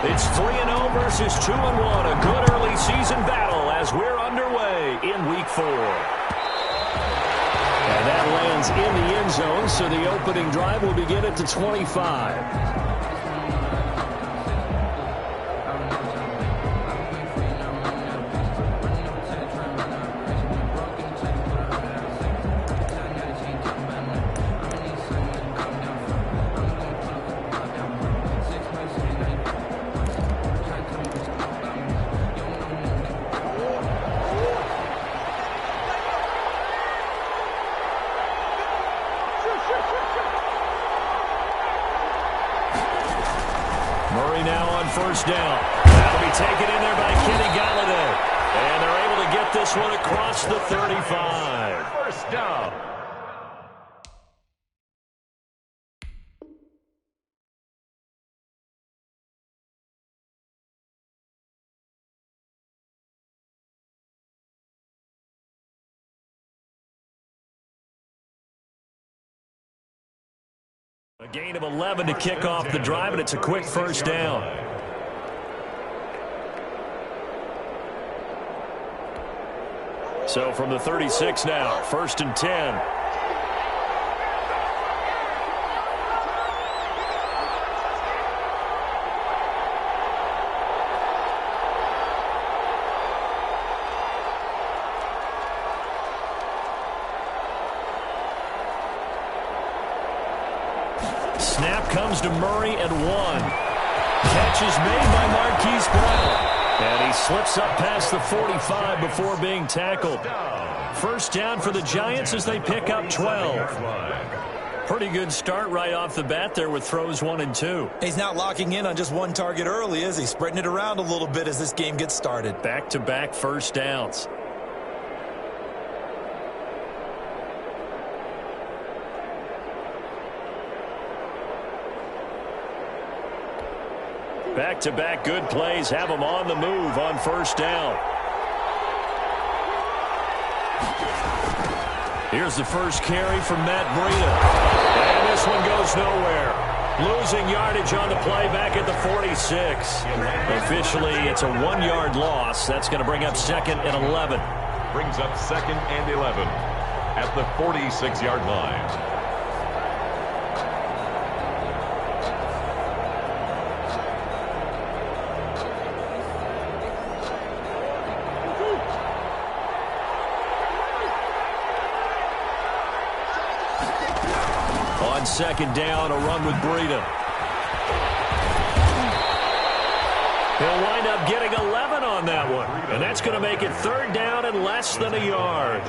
It's 3-0 versus 2-1. A good early season battle as we're underway in Week 4. And that lands in the end zone, so the opening drive will begin at the 25. Murray now on first down. That'll be taken in there by Kenny Galladay. And they're able to get this one across the 35. First down. A gain of 11 to kick off the drive, and it's a quick first down. So from the 36 now, 1st and 10. Snap comes to Murray at 1. Catch is made by Marquise Brown. And he slips up past the 45 before being tackled. First down for the Giants as they pick up 12. Pretty good start right off the bat there with throws 1 and 2. He's not locking in on just one target early, is he? Spreading it around a little bit as this game gets started. Back-to-back first downs. Back-to-back good plays have him on the move on first down. Here's the first carry from Matt Breida. And this one goes nowhere. Losing yardage on the play back at the 46. Officially, it's a 1-yard loss. That's going to bring up 2nd and 11. Brings up 2nd and 11 at the 46-yard line. On 2nd down, a run with Breida. He'll wind up getting 11 on that one. And that's going to make it 3rd down and less than a yard.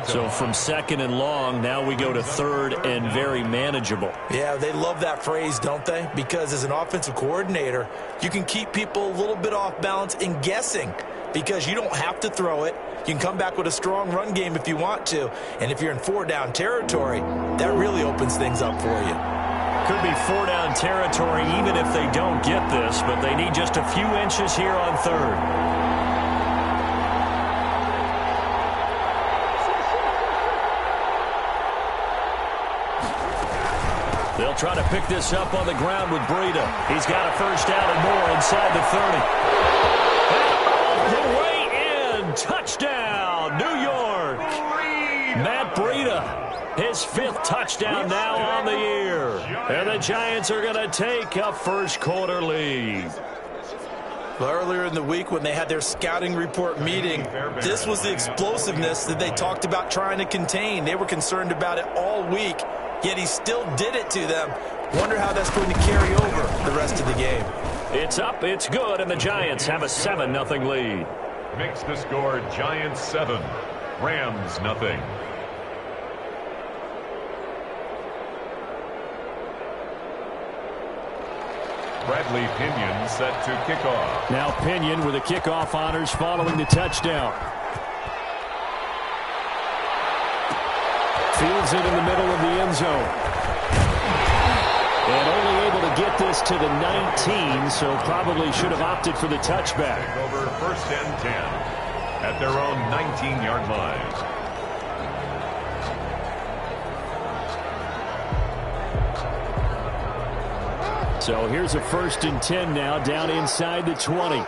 So from 2nd and long, now we go to 3rd and very manageable. Yeah, they love that phrase, don't they? Because as an offensive coordinator, you can keep people a little bit off balance and guessing. Because you don't have to throw it. You can come back with a strong run game if you want to. And if you're in 4-down territory, that really opens things up for you. Could be 4-down territory even if they don't get this, but they need just a few inches here on 3rd. They'll try to pick this up on the ground with Breida. He's got a first down and more inside the 30. The way in, touchdown, New York. Matt Breida, his 5th touchdown now on the year. And the Giants are going to take a first-quarter lead. Well, earlier in the week when they had their scouting report meeting, this was the explosiveness that they talked about trying to contain. They were concerned about it all week, yet he still did it to them. Wonder how that's going to carry over the rest of the game. It's up, it's good, and the Giants have a 7-0 lead. Makes the score Giants 7, Rams nothing. Bradley Pinion set to kick off. Now Pinion with the kickoff honors following the touchdown. Fields it in the middle of the end zone. And only able to get this to the 19, so probably should have opted for the touchback. Over 1st and 10 at their own 19-yard line. So here's a 1st and 10 now, down inside the 20.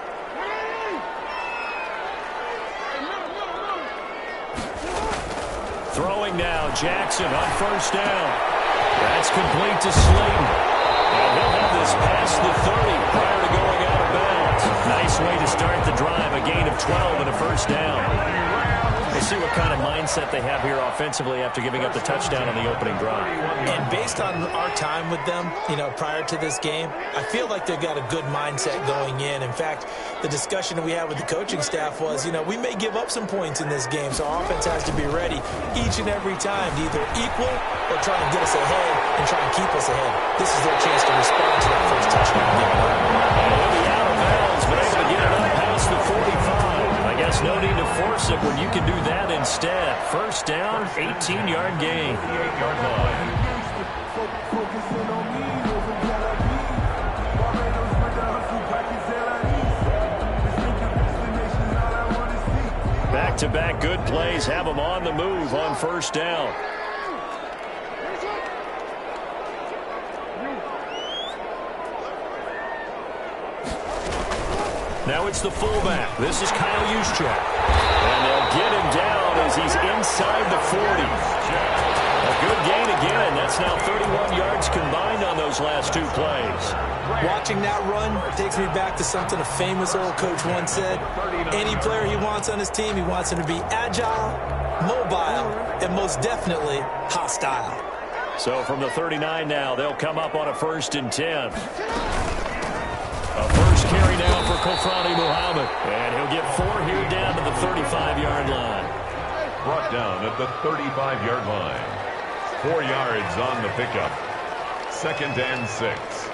Throwing now, Jackson on 1st down. That's complete to Slayton. And he'll have this past the 30 prior to going out of bounds. Nice way to start the drive, a gain of 12 and a 1st down. We'll see what kind of mindset they have here offensively after giving up the touchdown on the opening drive. And based on our time with them, prior to this game, I feel like they've got a good mindset going in. In fact, the discussion that we had with the coaching staff was, we may give up some points in this game, so our offense has to be ready each and every time to either equal or try and get us ahead and try and keep us ahead. This is their chance to respond to that first touchdown given up. He'll be out of bounds, but able to get it up past the 45. I guess no need to force it when you can do that instead. 1st down, 18-yard gain. Back-to-back good plays have them on the move on 1st down. Now it's the fullback. This is Kyle Juszczyk. And they'll get him down as he's inside the 40. A good gain again. That's now 31 yards combined on those last 2 plays. Watching that run takes me back to something a famous old coach once said. Any player he wants on his team, he wants him to be agile, mobile, and most definitely hostile. So from the 39 now, they'll come up on a 1st and 10. A first carry now for Kofrani Muhammad. And he'll get 4 here down to the 35-yard line. Brought down at the 35-yard line. 4 yards on the pickup. 2nd and 6.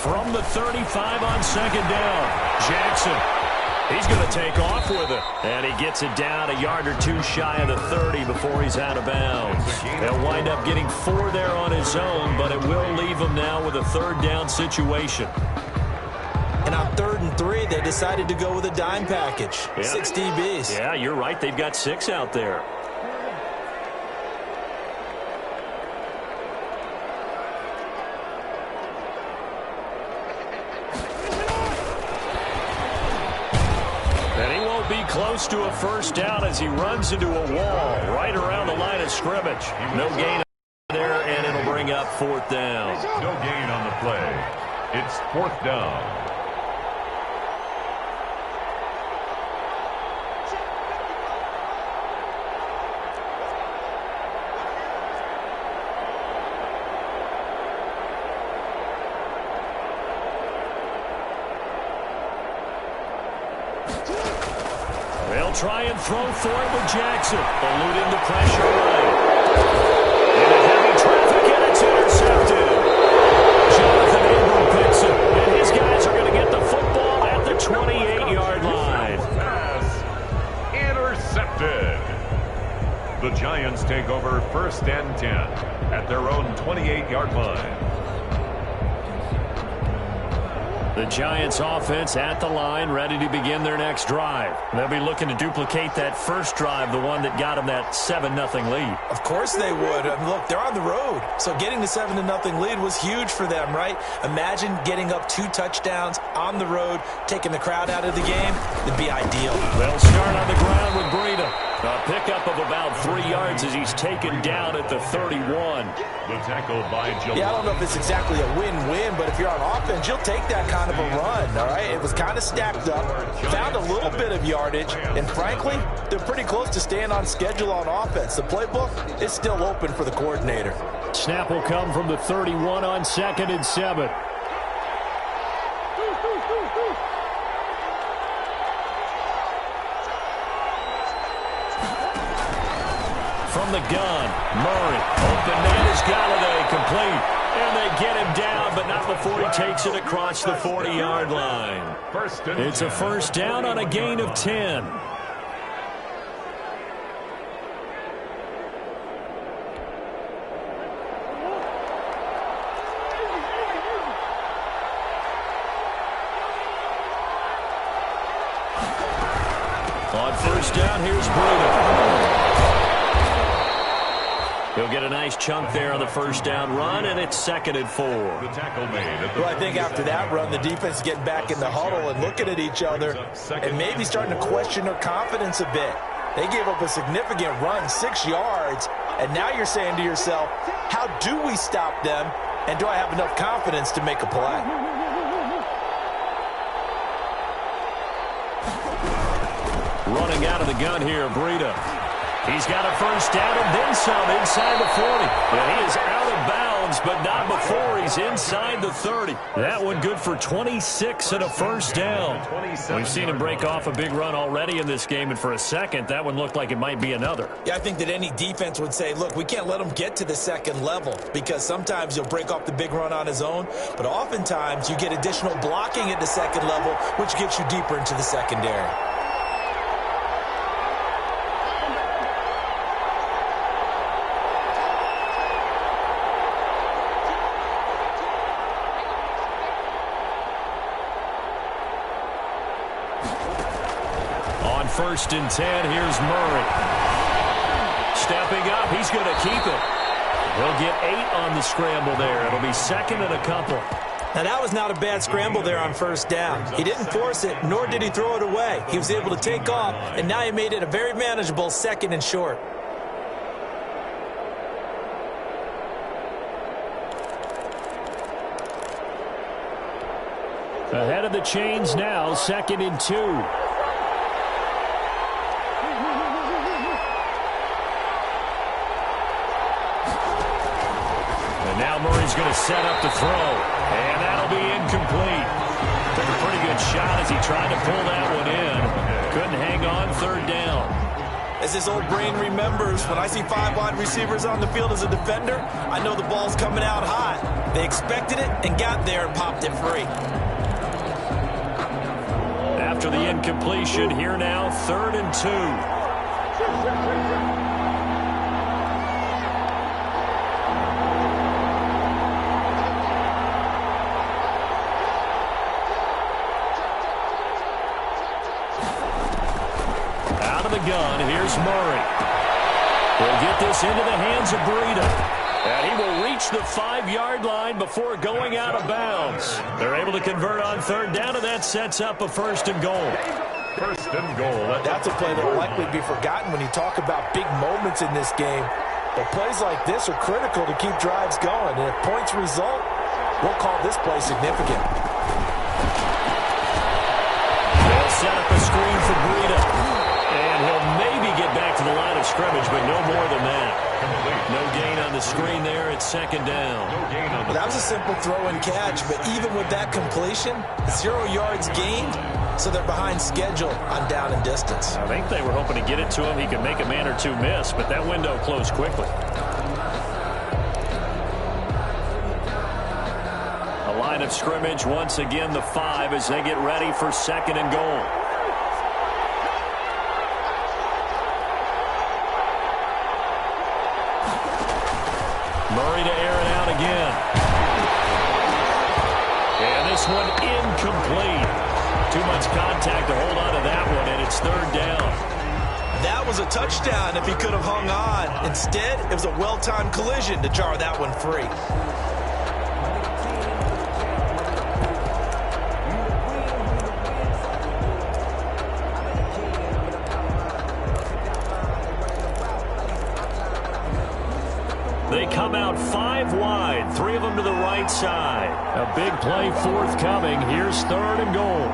From the 35 on 2nd down, Jackson. He's going to take off with it. And he gets it down a yard or 2 shy of the 30 before he's out of bounds. They'll wind up getting 4 there on his own, but it will leave him now with a 3rd down situation. And on 3rd and 3, they decided to go with a dime package. Yeah. 6 DBs. Yeah, you're right. They've got 6 out there. Close to a 1st down as he runs into a wall right around the line of scrimmage. No gain there, and it'll bring up 4th down. No gain on the play. It's 4th down. Try and throw for it with Jackson, eluding the pressure right. And a heavy traffic, and it's intercepted. Jonathan Abram picks it, and his guys are going to get the football at the 28-yard line. Pass intercepted. The Giants take over 1st and 10 at their own 28-yard line. The Giants offense at the line, ready to begin their next drive. They'll be looking to duplicate that first drive, the one that got them that 7-0 lead. Of course they would. Look, they're on the road. So getting the 7-0 lead was huge for them, right? Imagine getting up 2 touchdowns on the road, taking the crowd out of the game. It'd be ideal. They'll start on the ground with Breida. A pickup of about 3 yards as he's taken down at the 31. The tackle by Jalal. Yeah, I don't know if it's exactly a win-win, but if you're on offense, you'll take that kind of a run, all right? It was kind of stacked up, found a little bit of yardage, and frankly, they're pretty close to staying on schedule on offense. The playbook is still open for the coordinator. Snap will come from the 31 on 2nd and 7. From the gun, Murray. Open man is Galladay, complete. And they get him down, but not before he takes it across the 40-yard line. It's a 1st down on a gain of 10. On first down, here's Breida. He'll get a nice chunk there on the first down run, and it's 2nd and 4. The tackle made. Well, I think after that run, the defense is getting back in the huddle and looking at each other and maybe starting to question their confidence a bit. They gave up a significant run, 6 yards, and now you're saying to yourself, how do we stop them, and do I have enough confidence to make a play? Running out of the gun here, Breida. He's got a first down and then some inside the 40. And he is out of bounds, but not before he's inside the 30. That one good for 26 and a first down. We've seen him break off a big run already in this game, and for a second, that one looked like it might be another. Yeah, I think that any defense would say, look, we can't let him get to the second level because sometimes he'll break off the big run on his own, but oftentimes you get additional blocking at the second level, which gets you deeper into the secondary. First and 10, here's Murray. Stepping up, he's going to keep it. He'll get 8 on the scramble there. It'll be 2nd and a couple. Now, that was not a bad scramble there on first down. He didn't force it, nor did he throw it away. He was able to take off, and now he made it a very manageable 2nd and short. Ahead of the chains now, 2nd and 2. Murray's going to set up the throw, and that'll be incomplete. Took a pretty good shot as he tried to pull that one in. Couldn't hang on, 3rd down. As his old brain remembers, when I see 5 wide receivers on the field as a defender, I know the ball's coming out hot. They expected it and got there and popped it free. After the incompletion, here now, 3rd and 2. Gun. Here's Murray. He'll get this into the hands of Breida. And he will reach the 5-yard line before going out of bounds. They're able to convert on 3rd down, and that sets up a 1st and goal. 1st and goal. That's a play that will likely be forgotten when you talk about big moments in this game. But plays like this are critical to keep drives going. And if points result, we'll call this play significant. They'll set up a screen for Breida. And he'll maybe get back to the line of scrimmage, but no more than that. No gain on the screen there. It's 2nd down. Well, that was a simple throw and catch, but even with that completion, 0 yards gained, so they're behind schedule on down and distance. I think they were hoping to get it to him. He could make a man or two miss, but that window closed quickly. A line of scrimmage, once again the 5 as they get ready for 2nd and goal. Murray to air it out again. And this one incomplete. Too much contact to hold on to that one, and it's 3rd down. That was a touchdown if he could have hung on. Instead, it was a well-timed collision to jar that one free. They come out 5 wide, 3 of them to the right side. A big play forthcoming. Here's 3rd and goal.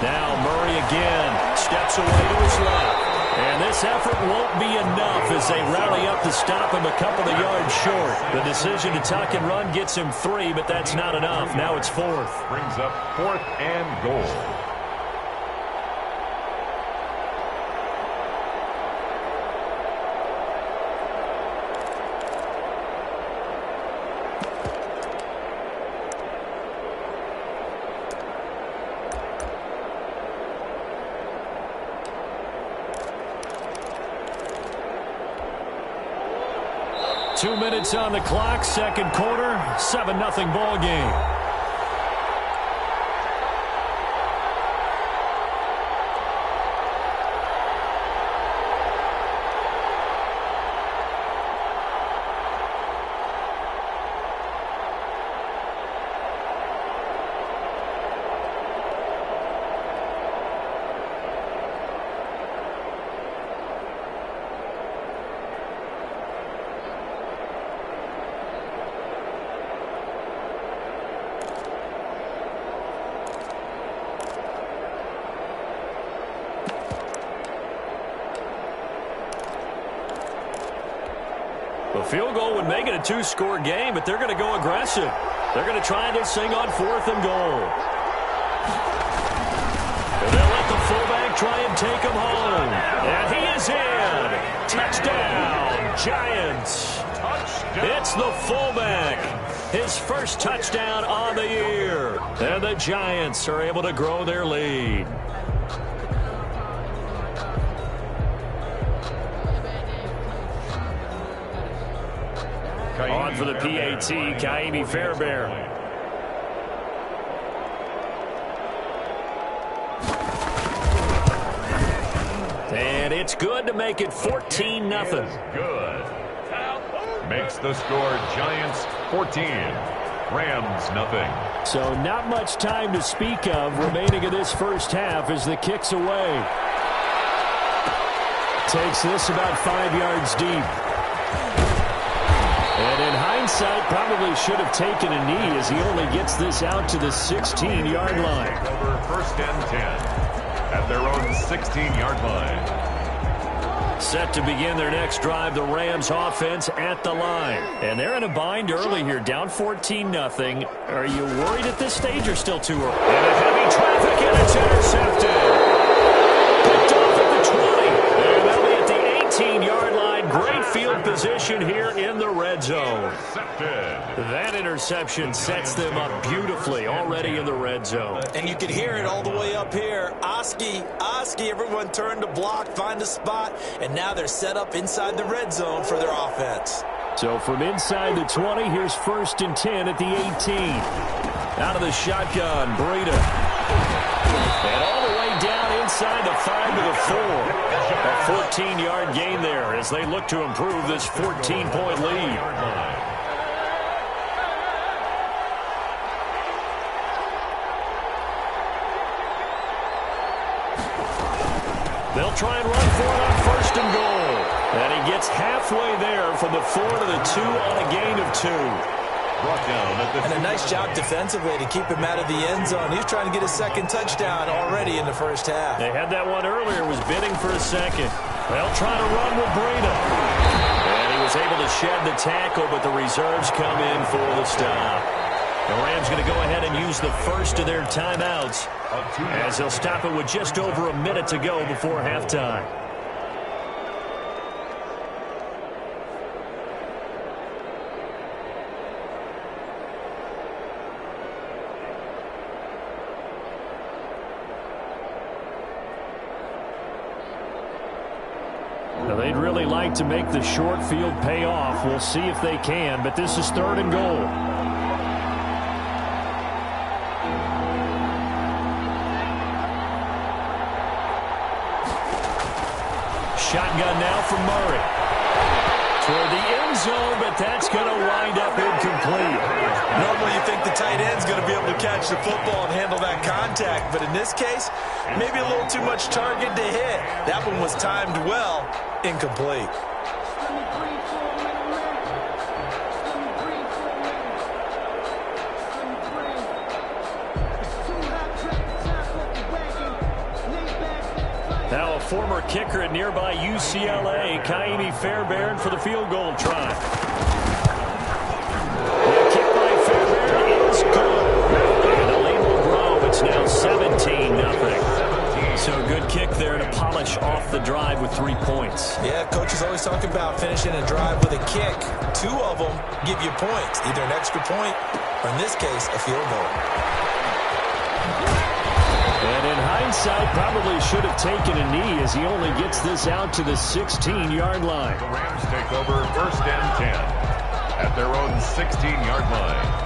Now Murray again steps away to his left. And this effort won't be enough as they rally up to stop him a couple of yards short. The decision to tuck and run gets him 3, but that's not enough. Now it's 4th. Brings up 4th and goal. 2 minutes on the clock, second quarter, 7-0 ball game. A field goal would make it a 2-score game, but they're going to go aggressive. They're going to try this thing on 4th and goal. And they'll let the fullback try and take him home. And he is in. Touchdown, Giants. Touchdown. It's the fullback. His first touchdown on the year. And the Giants are able to grow their lead. On for the PAT, Kaimi Fairbairn. And it's good to make it 14-0. Good. Makes the score Giants 14, Rams nothing. So not much time to speak of remaining in this first half as the kick's away. Takes this about 5 yards deep. And in hindsight, probably should have taken a knee as he only gets this out to the 16-yard line. Over 1st and 10 at their own 16-yard line. Set to begin their next drive, the Rams offense at the line. And they're in a bind early here, down 14-0. Are you worried at this stage or still too early? And a heavy traffic, and it's intercepted. Picked off at the 20. And they'll be at the 18-yard line. Great field position here in the red zone. That interception sets them up beautifully already in the red zone. And you can hear it all the way up here. Oski, everyone turned to block, find a spot, and now they're set up inside the red zone for their offense. So from inside the 20, here's 1st and 10 at the 18. Out of the shotgun, Breida. And all the way down inside the 5 to the 4. A 14-yard gain there as they look to improve this 14-point lead. They'll try and run for it on 1st and goal. And he gets halfway there from the 4 to the 2 on a gain of 2. And a nice job defensively to keep him out of the end zone. He was trying to get his second touchdown already in the first half. They had that one earlier, was bidding for a second. They'll try to run with Breida. And he was able to shed the tackle, but the reserves come in for the stop. The Rams going to go ahead and use the first of their timeouts as they'll stop it with just over a minute to go before halftime. Now they'd really like to make the short field pay off. We'll see if they can, but this is 3rd and goal. Shotgun now from Murray. Toward the end zone, but that's going to wind up incomplete. Normally you think the tight end's going to be able to catch the football and handle that contact, but in this case, maybe a little too much target to hit. That one was timed well, incomplete. Now a former kicker at nearby UCLA, Kaimi Fairbairn for the field goal try. The kick by Fairbairn is good. And the lead will grow. It's now 17-0. So a good kick there to polish off the drive with 3 points. Yeah, coach is always talking about finishing a drive with a kick. 2 of them give you points, either an extra point or in this case, a field goal. And in hindsight, probably should have taken a knee as he only gets this out to the 16-yard line. The Rams take over 1st and 10 at their own 16-yard line.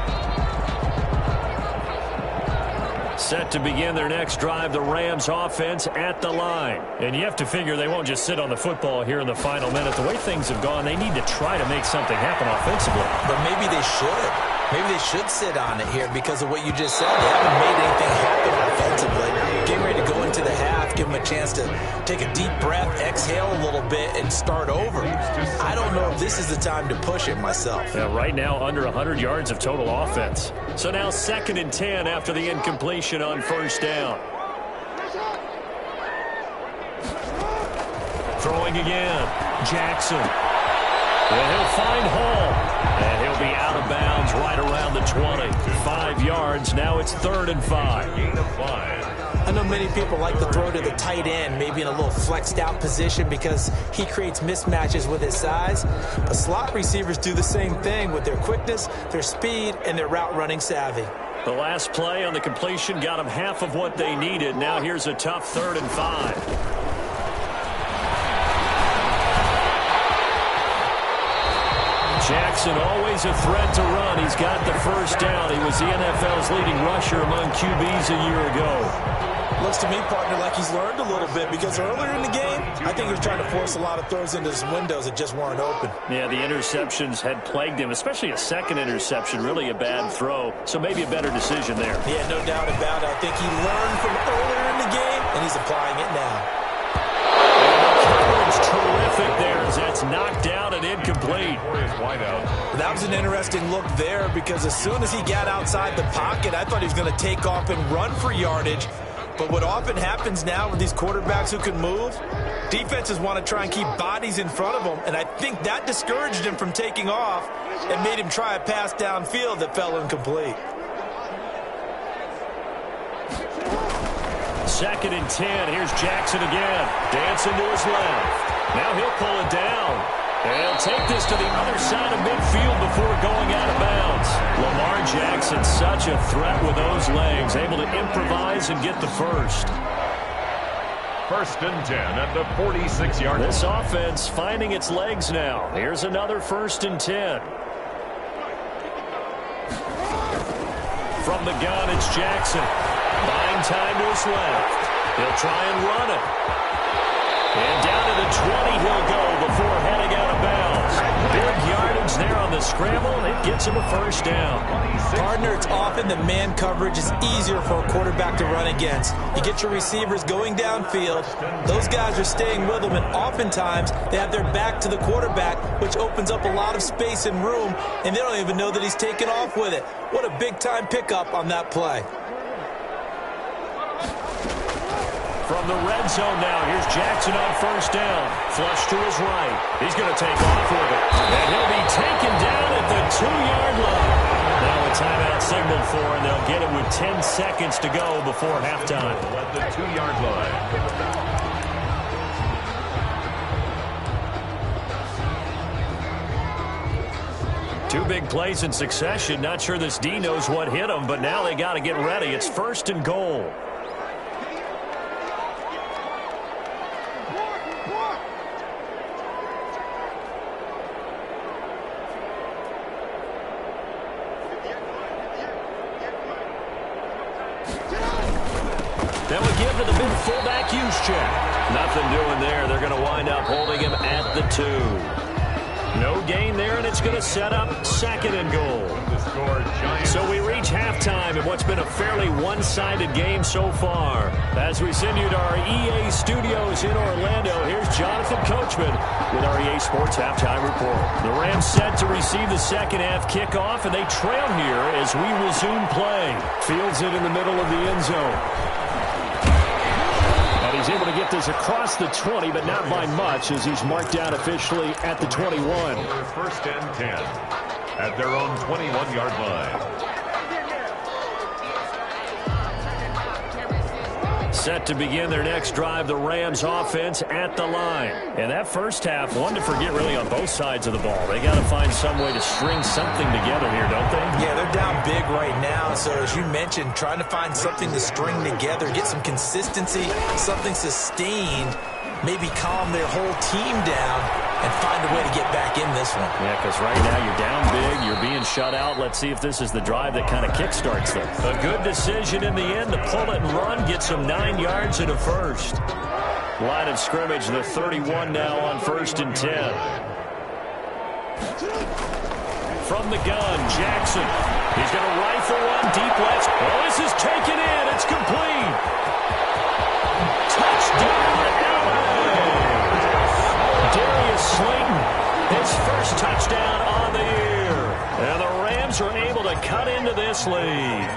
Set to begin their next drive, the Rams offense at the line. And you have to figure they won't just sit on the football here in the final minute. The way things have gone, they need to try to make something happen offensively. But maybe they should. Maybe they should sit on it here because of what you just said. They haven't made anything happen offensively. Getting ready to go into the half, give them a chance to take a deep breath, exhale a little bit, and start over. I don't know if this is the time to push it myself. Yeah, right now, under 100 yards of total offense. So now 2nd and 10 after the incompletion on first down. Throwing again. Jackson. And he'll find Hall. And he'll be out of bounds right around the 20. 5 yards. Now it's 3rd and 5. Gain of 5. I know many people like to throw to the tight end, maybe in a little flexed out position because he creates mismatches with his size. But slot receivers do the same thing with their quickness, their speed, and their route running savvy. The last play on the completion got them half of what they needed. Now here's a tough 3rd and 5. Jackson always a threat to run. He's got the first down. He was the NFL's leading rusher among QBs a year ago. Looks to me, partner, like he's learned a little bit because earlier in the game, I think he was trying to force a lot of throws into his windows that just weren't open. Yeah, the interceptions had plagued him, especially a second interception, really a bad throw. So maybe a better decision there. Yeah, no doubt about it. I think he learned from earlier in the game, and he's applying it now. Coverage terrific there as that's knocked out and incomplete. That was an interesting look there because as soon as he got outside the pocket, I thought he was going to take off and run for yardage. But what often happens now with these quarterbacks who can move, defenses want to try and keep bodies in front of them, and I think that discouraged him from taking off and made him try a pass downfield that fell incomplete. 2nd and 10. Here's Jackson again. Dancing to his left. Now he'll pull it down. And he'll take this to the other side of midfield before going out of bounds. Lamar Jackson, such a threat with those legs, able to improvise and get the first. 1st and 10 at the 46-yard line. This offense finding its legs now. Here's another 1st and 10. From the gun, it's Jackson. Buying time to his left. He'll try and run it. And down to the 20 he'll go before heading out of bounds. Big yardage there on the scramble, and it gets him a first down. Partner, it's often that man coverage is easier for a quarterback to run against. You get your receivers going downfield. Those guys are staying with them, and oftentimes they have their back to the quarterback, which opens up a lot of space and room, and they don't even know that he's taken off with it. What a big-time pickup on that play. From the red zone now, here's Jackson on first down. Flush to his right. He's going to take off with it. And he'll be taken down at the 2-yard line. Now a timeout signaled for, and they'll get it with 10 seconds to go before halftime. At the 2-yard line. Two big plays in succession. Not sure this D knows what hit him, but now they got to get ready. It's 1st and goal. Then we give to the big fullback use check. Nothing doing there. They're going to wind up holding him at the 2. No gain there, and it's going to set up 2nd and goal. So we reach halftime in what's been a fairly one-sided game so far. As we send you to our EA studios in Orlando, here's Jonathan Coachman with our EA Sports Halftime Report. The Rams set to receive the second-half kickoff, and they trail here as we resume play. Fields it in the middle of the end zone. And he's able to get this across the 20, but not by much as he's marked down officially at the 21. 1st and 10 at their own 21-yard line. Set to begin their next drive, the Rams offense at the line. And that first half, one to forget really on both sides of the ball. They got to find some way to string something together here, don't they? Yeah, they're down big right now. So as you mentioned, trying to find something to string together, get some consistency, something sustained, maybe calm their whole team down. and find a way to get back in this one. Yeah, because right now you're down big, you're being shut out. Let's see if this is the drive that kind of kickstarts them. A good decision in the end to pull it and run, get some 9 yards and a first. Line of scrimmage, the 31 now on 1st and 10. From the gun, Jackson. He's going to rifle one deep left. Oh, this is taken in. It's complete. Touchdown, LA. Darius Slayton, his first touchdown on the year. And the Rams are able to cut into this lead.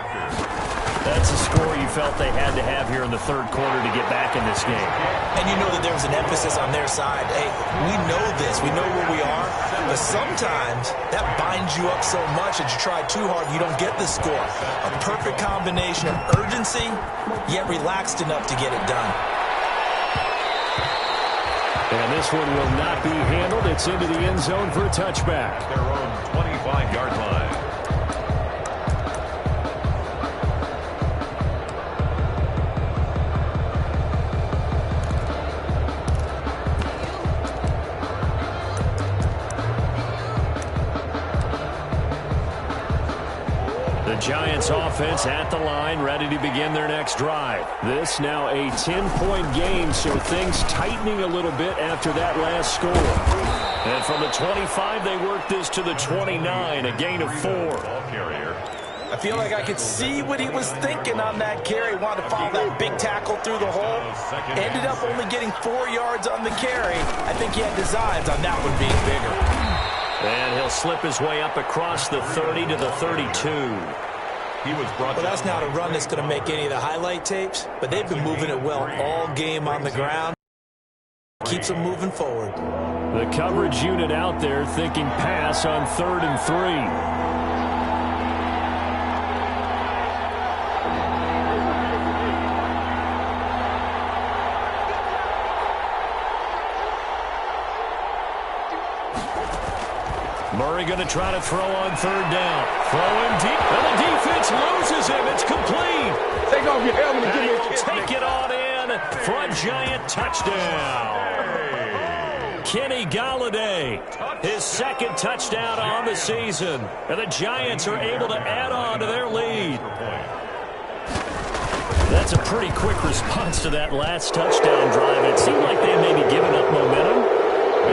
That's a score you felt they had to have here in the 3rd quarter to get back in this game. And you know that there was an emphasis on their side. Hey, we know this. We know where we are. But sometimes that binds you up so much that you try too hard, you don't get the score. A perfect combination of urgency, yet relaxed enough to get it done. And this one will not be handled. It's into the end zone for a touchback. Their own 25-yard line. Giants offense at the line, ready to begin their next drive. This now a 10-point game, so things tightening a little bit after that last score. And from the 25, they work this to the 29, a gain of 4. I feel like I could see what he was thinking on that carry. Wanted to follow that big tackle through the hole. Ended up only getting 4 yards on the carry. I think he had designs on that one being bigger. And he'll slip his way up across the 30 to the 32. Well, that's not a run that's going to make any of the highlight tapes, but they've been moving it well all game on the ground. Keeps them moving forward. The coverage unit out there thinking pass on 3rd and 3. Murray going to try to throw on 3rd down. Throwing deep. And the defense loses him. It's complete. Take off your helmet and give me a kiss. Take it on in for a Giant touchdown. Kenny Golladay, his 2nd touchdown on the season. And the Giants are able to add on to their lead. That's a pretty quick response to that last touchdown drive. It seemed like they may be giving up momentum.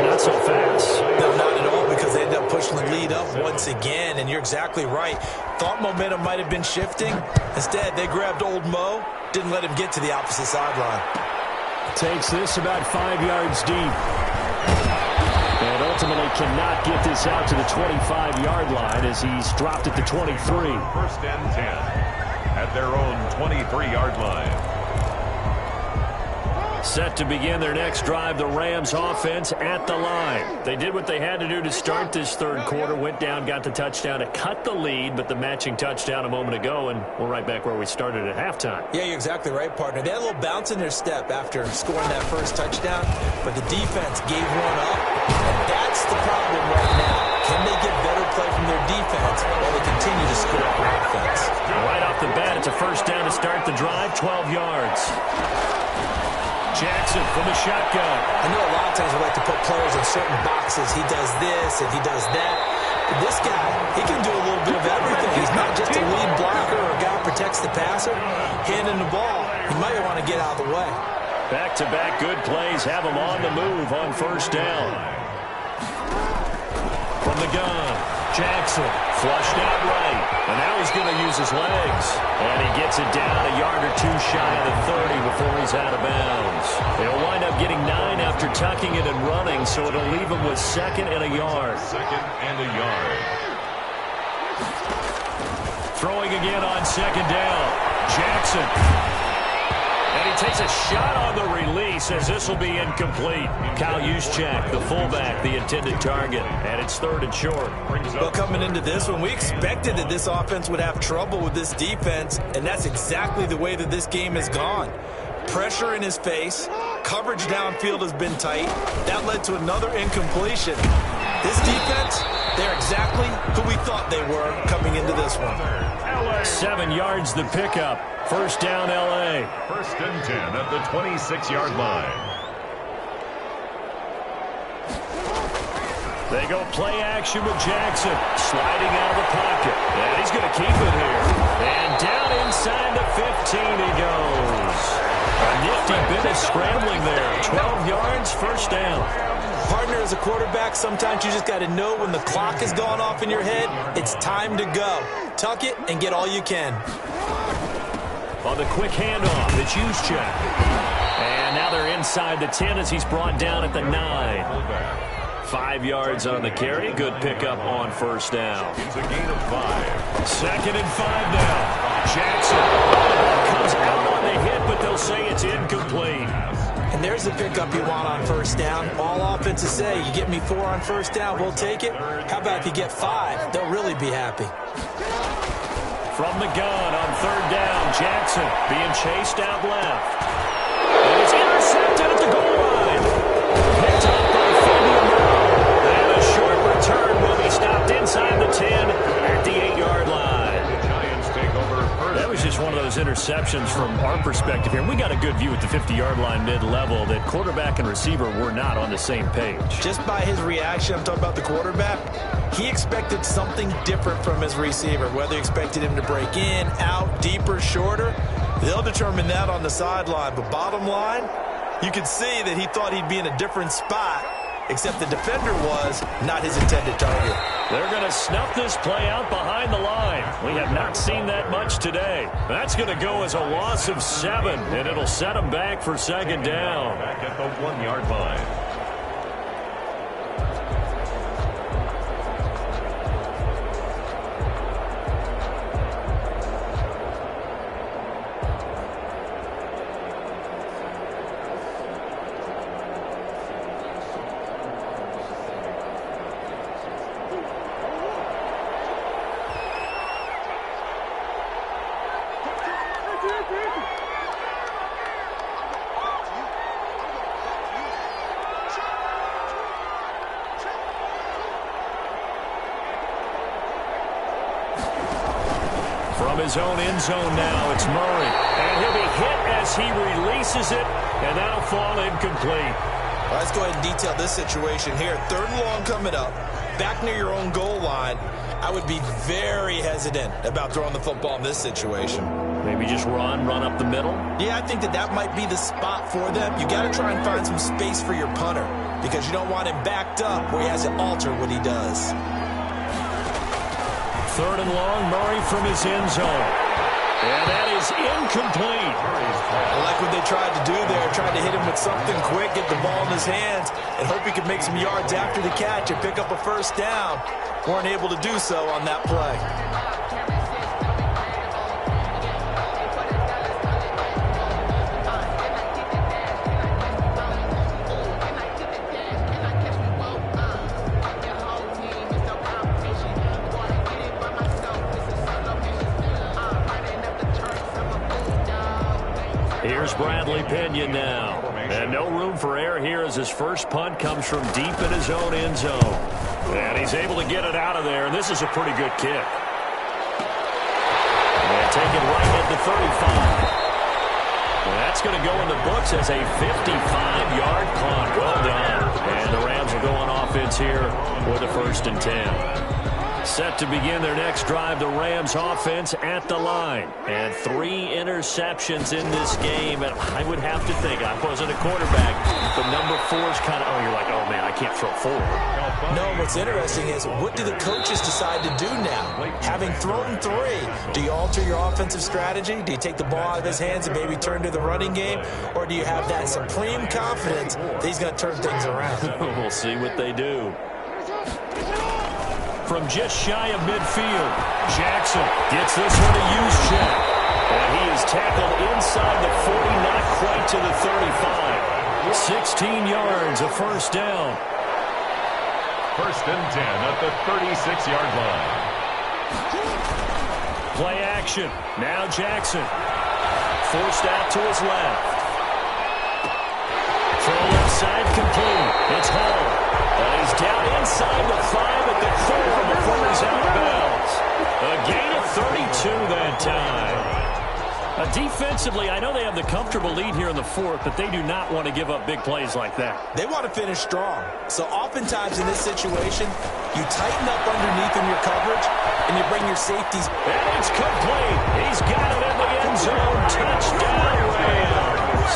Not so fast. No, not at all, because they end up pushing the lead up once again, and you're exactly right. Thought momentum might have been shifting. Instead, they grabbed old Mo, didn't let him get to the opposite sideline. Takes this about 5 yards deep. And ultimately cannot get this out to the 25-yard line as he's dropped at the 23. 1st and 10 at their own 23-yard line. Set to begin their next drive, the Rams offense at the line. They did what they had to do to start this 3rd quarter, went down, got the touchdown to cut the lead, but the matching touchdown a moment ago, and we're right back where we started at halftime. Yeah, you're exactly right, partner. They had a little bounce in their step after scoring that first touchdown, but the defense gave one up, and that's the problem right now. Can they get better play from their defense while they continue to score on offense? Right off the bat, it's a 1st down to start the drive, 12 yards. Jackson from the shotgun. I know a lot of times we like to put players in certain boxes. He does this and he does that. But this guy, he can do a little bit of everything. He's not just a lead blocker or a guy who protects the passer. Handing the ball, he might want to get out of the way. Back-to-back good plays have him on the move on 1st down. From the gun, Jackson flushed out right. And now he's going to use his legs. And he gets it down a yard or 2 shy of the 30 before he's out of bounds. They'll wind up getting 9 after tucking it and running, so it'll leave him with 2nd and a yard. 2nd and a yard. Throwing again on 2nd down. Jackson. And he takes a shot on the release as this will be incomplete. Kyle Juszczyk, the fullback, the intended target. And it's 3rd and short. Well, coming into this one, we expected that this offense would have trouble with this defense, and that's exactly the way that this game has gone. Pressure in his face. Coverage downfield has been tight. That led to another incompletion. This defense, they're exactly who we thought they were coming into this one. 7 yards the pickup. 1st down, L.A. 1st and 10 at the 26-yard line. They go play action with Jackson, sliding out of the pocket. And he's going to keep it here. And down inside the 15 he goes. A nifty bit of scrambling there. 12 yards, first down. Partner, as a quarterback, sometimes you just got to know when the clock has gone off in your head, it's time to go. Tuck it and get all you can. On the quick handoff, it's Juszczyk. And now they're inside the 10 as he's brought down at the 9. 5 yards on the carry. Good pickup on first down. It's a gain of 5. Second and 5 now. Jackson comes out on the hit, but they'll say it's incomplete. And there's the pickup you want on first down. All offenses say, you get me 4 on first down, we'll take it. How about if you get 5? They'll really be happy. From the gun on third down, Jackson being chased out left. And it's intercepted at the goal line. Picked up by Fabian. And a short return will be stopped inside the 10 at the 8-yard line. The Giants take over first. That was just one of those interceptions from our perspective here. We got a good view at the 50-yard line mid-level that quarterback and receiver were not on the same page. Just by his reaction, I'm talking about the quarterback, he expected something different from his receiver. Whether he expected him to break in, out, deeper, shorter, they'll determine that on the sideline. But bottom line, you could see that he thought he'd be in a different spot, except the defender was not his intended target. They're going to snuff this play out behind the line. We have not seen that much today. That's going to go as a loss of 7, and it'll set them back for second down. Back at the 1-yard line. His own end zone now. It's Murray. And he'll be hit as he releases it, and that'll fall incomplete. Well, let's go ahead and detail this situation here. 3rd and long coming up, back near your own goal line. I would be very hesitant about throwing the football in this situation. Maybe just run up the middle? Yeah, I think that might be the spot for them. You got to try and find some space for your punter because you don't want him backed up where he has to alter what he does. 3rd and long, Murray from his end zone. And that is incomplete. I like what they tried to do there. Tried to hit him with something quick, get the ball in his hands, and hope he could make some yards after the catch and pick up a first down. Weren't able to do so on that play. Here's Bradley Pena now. And no room for error here as his first punt comes from deep in his own end zone. And he's able to get it out of there, and this is a pretty good kick. And take it right at the 35. And that's going to go in the books as a 55-yard punt. Well done. And the Rams will go on offense here with a 1st and 10. Set to begin their next drive, the Rams offense at the line. And 3 interceptions in this game. And I would have to think, I wasn't a quarterback, but number 4 is kind of, oh, you're like, oh, man, I can't throw 4. No, what's interesting is what do the coaches decide to do now? Having thrown 3, do you alter your offensive strategy? Do you take the ball out of his hands and maybe turn to the running game? Or do you have that supreme confidence that he's going to turn things around? We'll see what they do. From just shy of midfield, Jackson gets this one to Juszczyk. And he is tackled inside the 40, not quite to the 35. 16 yards, a first down. 1st and 10 at the 36-yard line. Play action. Now Jackson. Forced out to his left. Throw left side complete. It's Hall. And he's down inside the 5 at the 4 before he's out of bounds. A gain of 32 that time. Defensively, I know they have the comfortable lead here in the fourth, but they do not want to give up big plays like that. They want to finish strong. So oftentimes in this situation, you tighten up underneath in your coverage, and you bring your safeties. And it's complete. He's got it in the end zone. Touchdown, Rams.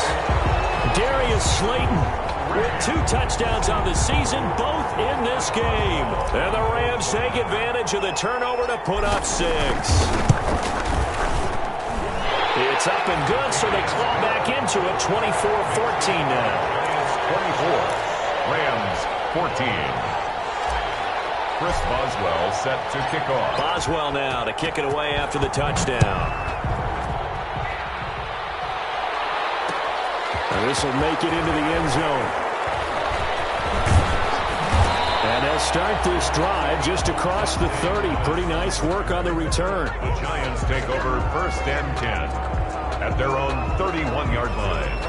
Darius Slayton with 2 touchdowns on the season, both in this game. And the Rams take advantage of the turnover to put up 6. It's up and good, so they claw back into it, 24-14 now. 24, Rams 14. Chris Boswell set to kick off. Boswell now to kick it away after the touchdown. And this will make it into the end zone. And they'll start this drive just across the 30. Pretty nice work on the return. The Giants take over 1st and 10 at their own 31-yard line.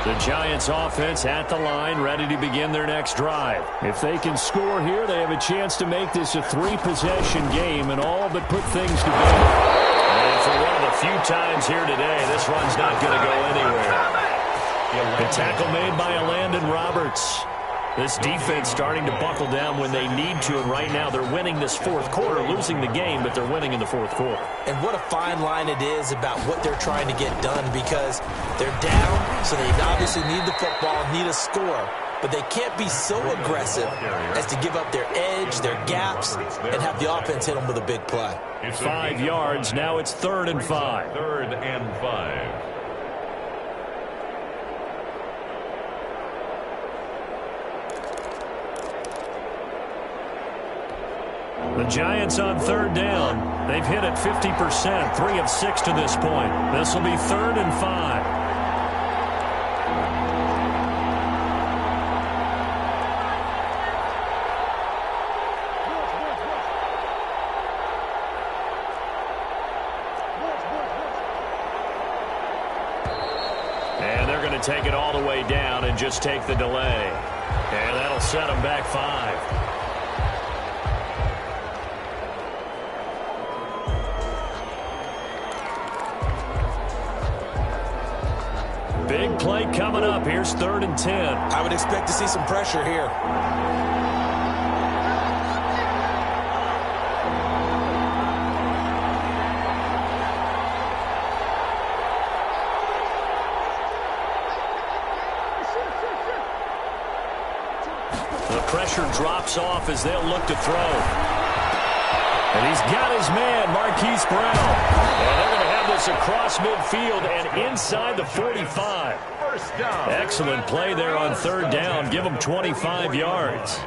The Giants offense at the line, ready to begin their next drive. If they can score here, they have a chance to make this a 3-possession game and all but put things to bed. And for one of the few times here today, this one's not going to go anywhere. The tackle made by Landon Roberts. This defense starting to buckle down when they need to, and right now they're winning this fourth quarter, losing the game, but they're winning in the fourth quarter. And what a fine line it is about what they're trying to get done, because they're down, so they obviously need the football, need a score. But they can't be so aggressive as to give up their edge, their gaps, and have the offense hit them with a big play. 5 yards, now it's 3rd and 5. 3rd and 5. The Giants on 3rd down. They've hit it 50%, 3 of 6 to this point. This will be 3rd and 5. And they're going to take it all the way down and just take the delay. And that'll set them back 5. Big play coming up. Here's 3rd and 10. I would expect to see some pressure here. The pressure drops off as they'll look to throw. And he's got his man, Marquise Brown. And they're going to have this across midfield and inside the 45. First down. Excellent play there on 3rd down. Give them 25 yards.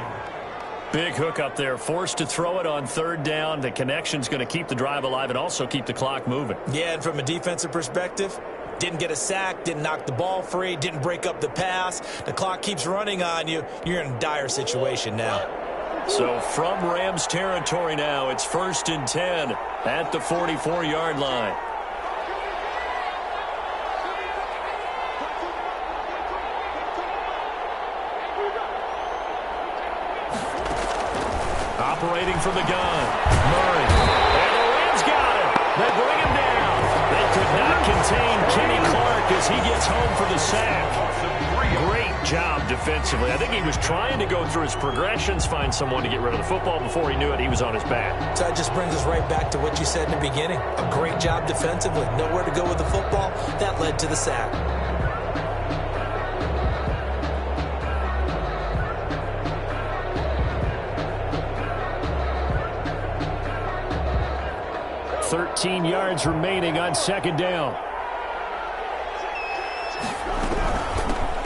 Big hook up there. Forced to throw it on 3rd down. The connection's going to keep the drive alive and also keep the clock moving. Yeah, and from a defensive perspective, didn't get a sack, didn't knock the ball free, didn't break up the pass. The clock keeps running on you. You're in a dire situation now. So from Rams territory now, it's 1st and 10 at the 44-yard line. Operating from the gun, Murray. And the Rams got him. They bring him down. They could not contain Kenny Clark as he gets home for the sack. Great job defensively. I think he was trying to go through his progressions, find someone to get rid of the football. Before he knew it, he was on his back. So that just brings us right back to what you said in the beginning. A great job defensively. Nowhere to go with the football. That led to the sack. $13 yards remaining on 2nd down.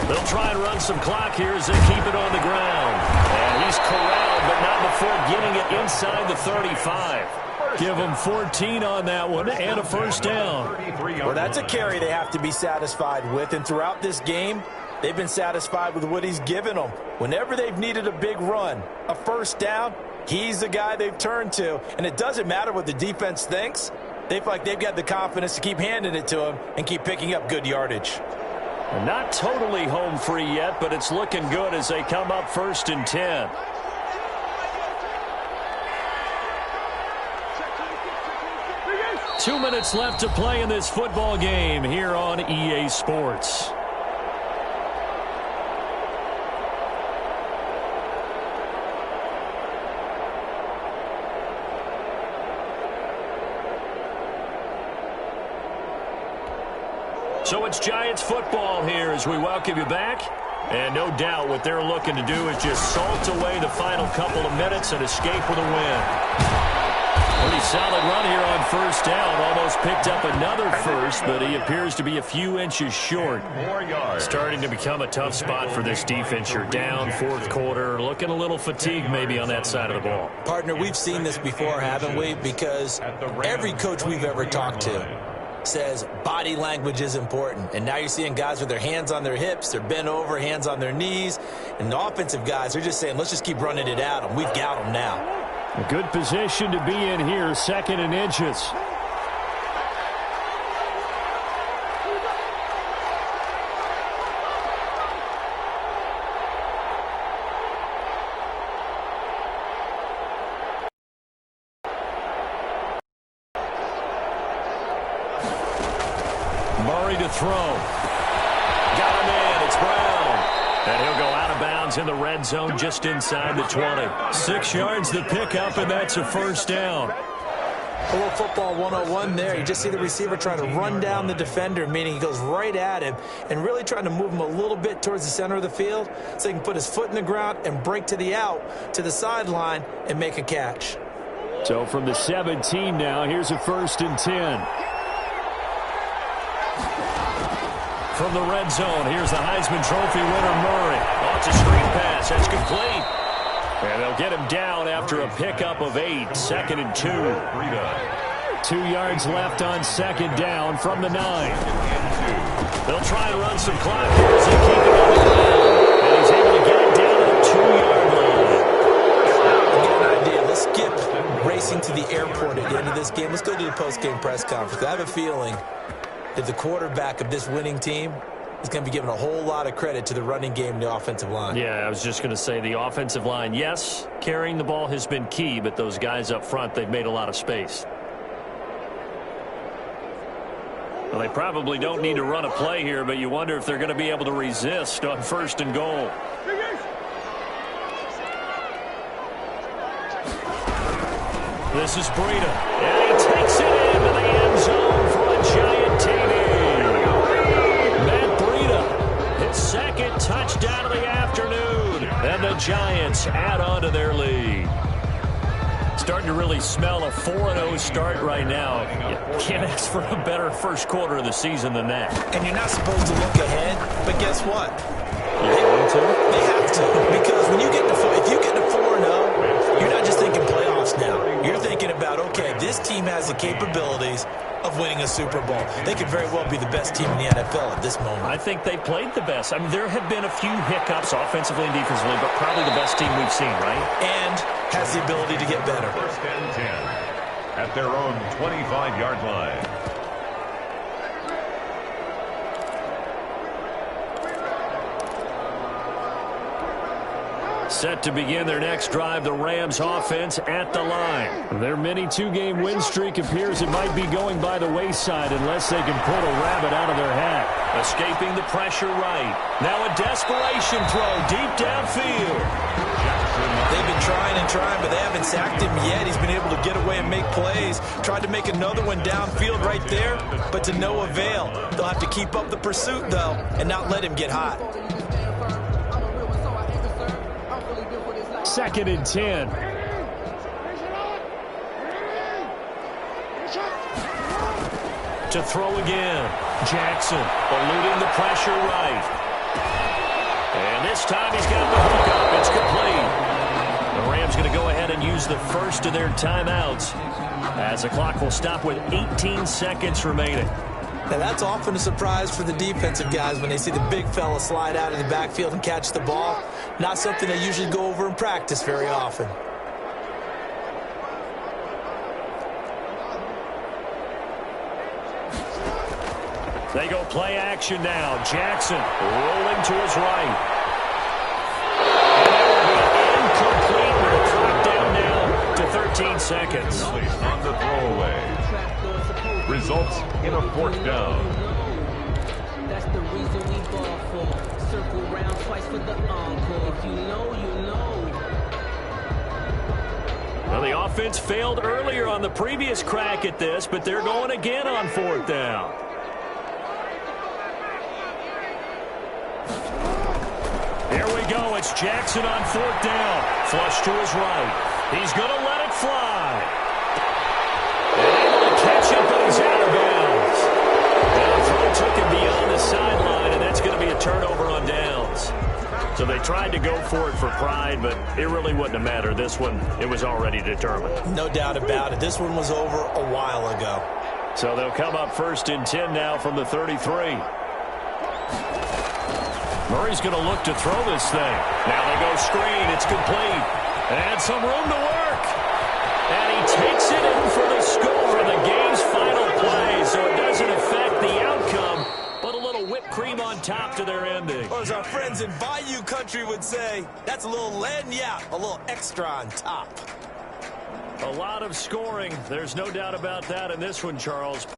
They'll try and run some clock here as they keep it on the ground. And he's corralled, but not before getting it inside the 35. Give them 14 on that one and a 1st down. Well, that's a carry they have to be satisfied with. And throughout this game, they've been satisfied with what he's given them. Whenever they've needed a big run, a 1st down, he's the guy they've turned to. And it doesn't matter what the defense thinks. They feel like they've got the confidence to keep handing it to him and keep picking up good yardage. Not totally home free yet, but it's looking good as they come up 1st and 10. Two minutes left to play in this football game here on EA Sports. So it's Giants football here as we welcome you back. And no doubt what they're looking to do is just salt away the final couple of minutes and escape with a win. Pretty solid run here on 1st down. Almost picked up another first, but he appears to be a few inches short. Starting to become a tough spot for this defense. You're down 4th quarter, looking a little fatigued maybe on that side of the ball. Partner, we've seen this before, haven't we? Because every coach we've ever talked to says body language is important. And now you're seeing guys with their hands on their hips, they're bent over, hands on their knees. And the offensive guys are just saying, let's just keep running it at them. We've got them now. A good position to be in here, 2nd and inches. Murray to throw. Got him in. It's Brown. And he'll go out of bounds in the red zone just inside the 20. 6 yards the pickup, and that's a 1st down. A little football 101 there. You just see the receiver trying to run down the defender, meaning he goes right at him and really trying to move him a little bit towards the center of the field so he can put his foot in the ground and break to the out, to the sideline, and make a catch. So from the 17 now, here's a 1st and 10. From the red zone, here's the Heisman Trophy winner, Murray. Launch a screen pass. That's complete. And they'll get him down after a pickup of 8. 2nd and 2. 2 yards left on 2nd down from the 9. They'll try and run some clock here as they keep it on the ground. And he's able to get it down to the 2-yard line. Get an idea. Let's skip racing to the airport at the end of this game. Let's go to the post-game press conference. I have a feeling that the quarterback of this winning team is going to be giving a whole lot of credit to the running game and the offensive line. Yeah, I was just going to say the offensive line, yes, carrying the ball has been key, but those guys up front, they've made a lot of space. Well, they probably don't need to run a play here, but you wonder if they're going to be able to resist on 1st and goal. This is Breida, and he takes it into the end zone for a giant TD. Matt Breida, his 2nd touchdown of the afternoon, and the Giants add on to their lead. Starting to really smell a 4-0 start right now. You can't ask for a better 1st quarter of the season than that. And you're not supposed to look ahead, but guess what? You're going to? They have to, because when you get to if you get to 4-0, you're not just thinking playoffs now. You're thinking about, okay, this team has the capabilities of winning a Super Bowl. They could very well be the best team in the NFL at this moment. I think they played the best. I mean, there have been a few hiccups offensively and defensively, but probably the best team we've seen, right? And has the ability to get better. 1st and 10 at their own 25-yard line. Set to begin their next drive, the Rams offense at the line. Their mini 2-game win streak appears it might be going by the wayside unless they can pull a rabbit out of their hat. Escaping the pressure right. Now a desperation throw deep downfield. They've been trying and trying, but they haven't sacked him yet. He's been able to get away and make plays. Tried to make another one downfield right there, but to no avail. They'll have to keep up the pursuit, though, and not let him get hot. 2nd and 10. To throw again. Jackson eluding the pressure right. And this time he's got the hook up. It's complete. The Rams going to go ahead and use the first of their timeouts as the clock will stop with 18 seconds remaining. Now, that's often a surprise for the defensive guys when they see the big fella slide out of the backfield and catch the ball. Not something they usually go over in practice very often. They go play action now. Jackson rolling to his right. Incomplete with a clock down now to 13 seconds. On the throwaway. Results in a 4th down. That's the reason we ball for. Circle round twice for the encore. If you know, you know. Well, the offense failed earlier on the previous crack at this, but they're going again on 4th down. Here we go. It's Jackson on 4th down. Flush to his right. He's going to let it fly. And able to catch it, but he's out of bounds. And the throw took him beyond the sideline, and that's going to be a turnover on downs. So they tried to go for it for pride, but it really wouldn't have mattered. This one, it was already determined. No doubt about it. This one was over a while ago. So they'll come up 1st and 10 now from the 33. Murray's going to look to throw this thing. Now they go screen. It's complete. And some room to work. And he takes it in for the score in the game's final play. So it doesn't affect the outcome, but a little whipped cream on top to their ending. Or as our friends in Bayou Country would say, that's a little lagniappe, a little extra on top. A lot of scoring. There's no doubt about that in this one, Charles.